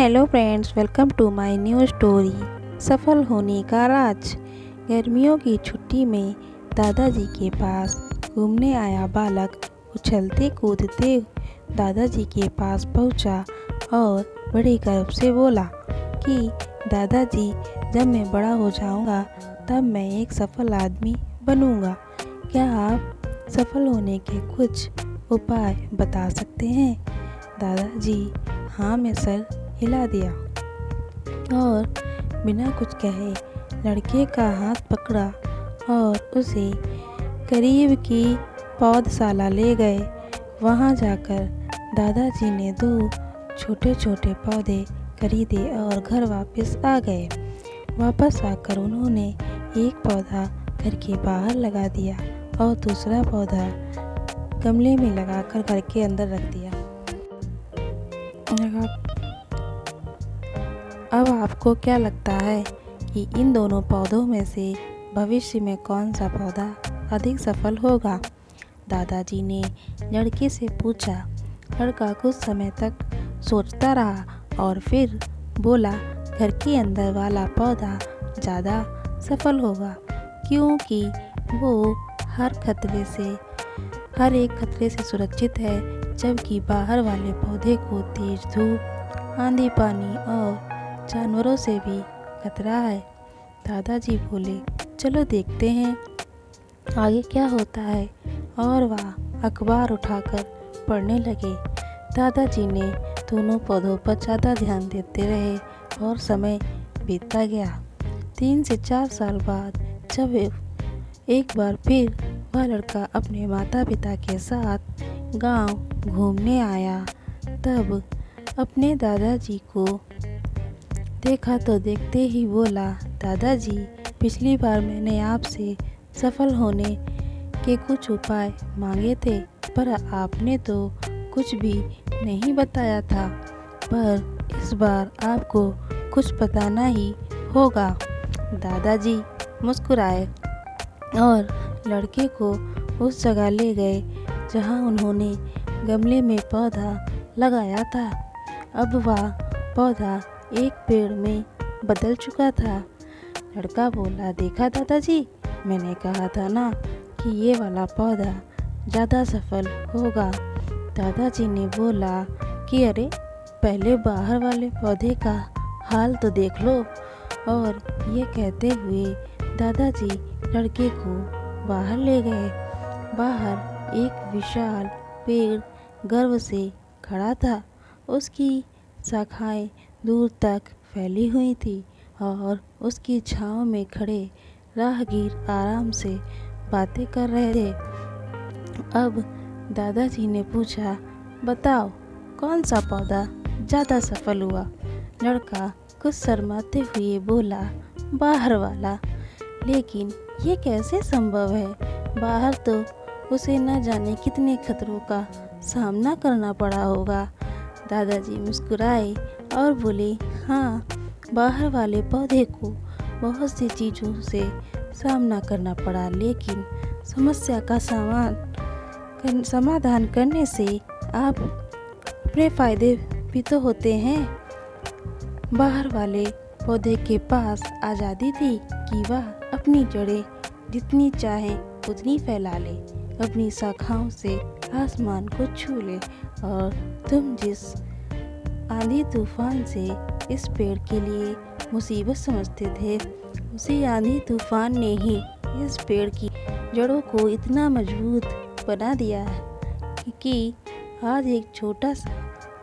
Hello friends, welcome to my new story. सफल होने का राज। गर्मियों की छुट्टी में दादाजी के पास घूमने आया बालक उछलते कूदते दादाजी के पास पहुंचा और बड़े गर्व से बोला कि दादाजी, जब मैं बड़ा हो जाऊंगा तब मैं एक सफल आदमी बनूंगा। क्या आप सफल होने के कुछ उपाय बता सकते हैं? दादाजी हाँ में सर हिला दिया और बिना कुछ कहे लड़के का हाथ पकड़ा और उसे करीब की पौधशाला ले गए। वहां जाकर दादाजी ने 2 छोटे छोटे पौधे खरीदे और घर वापस आ गए। वापस आकर उन्होंने एक पौधा घर के बाहर लगा दिया और दूसरा पौधा गमले में लगाकर घर के अंदर रख दिया। अब आपको क्या लगता है कि इन दोनों पौधों में से भविष्य में कौन सा पौधा अधिक सफल होगा? दादाजी ने लड़के से पूछा। लड़का कुछ समय तक सोचता रहा और फिर बोला, घर के अंदर वाला पौधा ज़्यादा सफल होगा, क्योंकि वो हर एक खतरे से सुरक्षित है, जबकि बाहर वाले पौधे को तेज धूप, आंधी, पानी और जानवरों से भी खतरा है। दादाजी बोले, चलो देखते हैं आगे क्या होता है, और वह अखबार उठाकर पढ़ने लगे। दादाजी ने दोनों पौधों पर ज़्यादा ध्यान देते रहे और समय बीतता गया। 3 से 4 साल बाद जब एक बार फिर वह लड़का अपने माता पिता के साथ गांव घूमने आया, तब अपने दादाजी को देखा तो देखते ही बोला, दादाजी, पिछली बार मैंने आपसे सफल होने के कुछ उपाय मांगे थे, पर आपने तो कुछ भी नहीं बताया था, पर इस बार आपको कुछ बताना ही होगा। दादाजी मुस्कुराए और लड़के को उस जगह ले गए जहां उन्होंने गमले में पौधा लगाया था। अब वह पौधा एक पेड़ में बदल चुका था। लड़का बोला, देखा दादाजी, मैंने कहा था ना कि ये वाला पौधा ज़्यादा सफल होगा। दादाजी ने बोला कि अरे, पहले बाहर वाले पौधे का हाल तो देख लो। और ये कहते हुए दादाजी लड़के को बाहर ले गए। बाहर एक विशाल पेड़ गर्व से खड़ा था। उसकी शाखाएं दूर तक फैली हुई थी और उसकी छांव में खड़े राहगीर आराम से बातें कर रहे थे। अब दादाजी ने पूछा, बताओ कौन सा पौधा ज़्यादा सफल हुआ? लड़का कुछ शर्माते हुए बोला, बाहर वाला। लेकिन ये कैसे संभव है? बाहर तो उसे न जाने कितने खतरों का सामना करना पड़ा होगा। दादाजी मुस्कुराए और बोले, हाँ, बाहर वाले पौधे को बहुत सी चीज़ों से सामना करना पड़ा, लेकिन समस्या का समाधान करने से आप अपने फायदे भी तो होते हैं। बाहर वाले पौधे के पास आज़ादी थी कि वह अपनी जड़ें जितनी चाहे उतनी फैला ले, अपनी शाखाओं से आसमान को छू ले, और तुम जिस आंधी तूफान से इस पेड़ के लिए मुसीबत समझते थे, उसी आंधी तूफान ने ही इस पेड़ की जड़ों को इतना मजबूत बना दिया है कि आज एक छोटा सा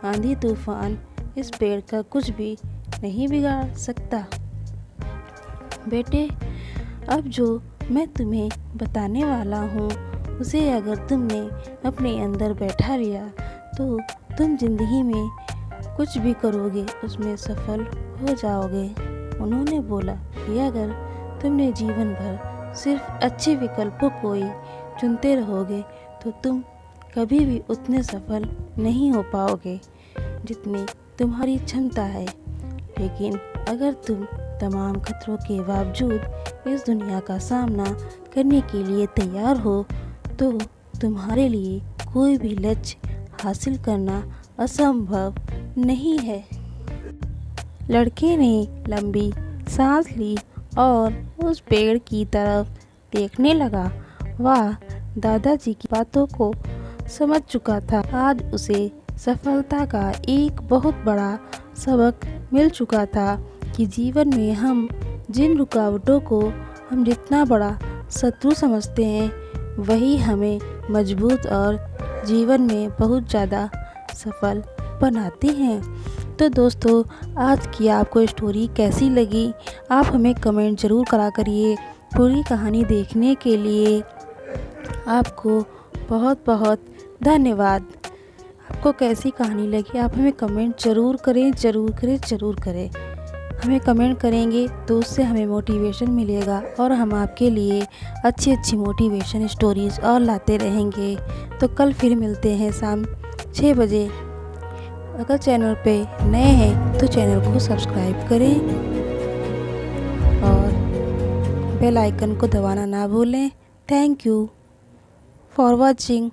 आंधी तूफान इस पेड़ का कुछ भी नहीं बिगाड़ सकता। बेटे, अब जो मैं तुम्हें बताने वाला हूँ, उसे अगर तुमने अपने अंदर बैठा लिया तो तुम जिंदगी में कुछ भी करोगे उसमें सफल हो जाओगे। उन्होंने बोला कि अगर तुमने जीवन भर सिर्फ अच्छे विकल्पों को ही चुनते रहोगे तो तुम कभी भी उतने सफल नहीं हो पाओगे जितनी तुम्हारी क्षमता है। लेकिन अगर तुम तमाम खतरों के बावजूद इस दुनिया का सामना करने के लिए तैयार हो, तो तुम्हारे लिए कोई भी लक्ष्य हासिल करना असंभव नहीं है। लड़के ने लंबी सांस ली और उस पेड़ की तरफ देखने लगा। वह दादाजी की बातों को समझ चुका था। आज उसे सफलता का एक बहुत बड़ा सबक मिल चुका था कि जीवन में हम जिन रुकावटों को हम जितना बड़ा शत्रु समझते हैं, वही हमें मजबूत और जीवन में बहुत ज़्यादा सफल बनाते हैं। तो दोस्तों, आज की आपको स्टोरी कैसी लगी, आप हमें कमेंट ज़रूर करा करिए। पूरी कहानी देखने के लिए आपको बहुत बहुत धन्यवाद। आपको कैसी कहानी लगी, आप हमें कमेंट ज़रूर करें, ज़रूर करें, ज़रूर करें। हमें कमेंट करेंगे तो उससे हमें मोटिवेशन मिलेगा और हम आपके लिए अच्छी अच्छी मोटिवेशन स्टोरीज़ और लाते रहेंगे। तो कल फिर मिलते हैं शाम 6 बजे। अगर चैनल पे नए हैं तो चैनल को सब्सक्राइब करें और बेल आइकन को दबाना ना भूलें। Thank you for watching.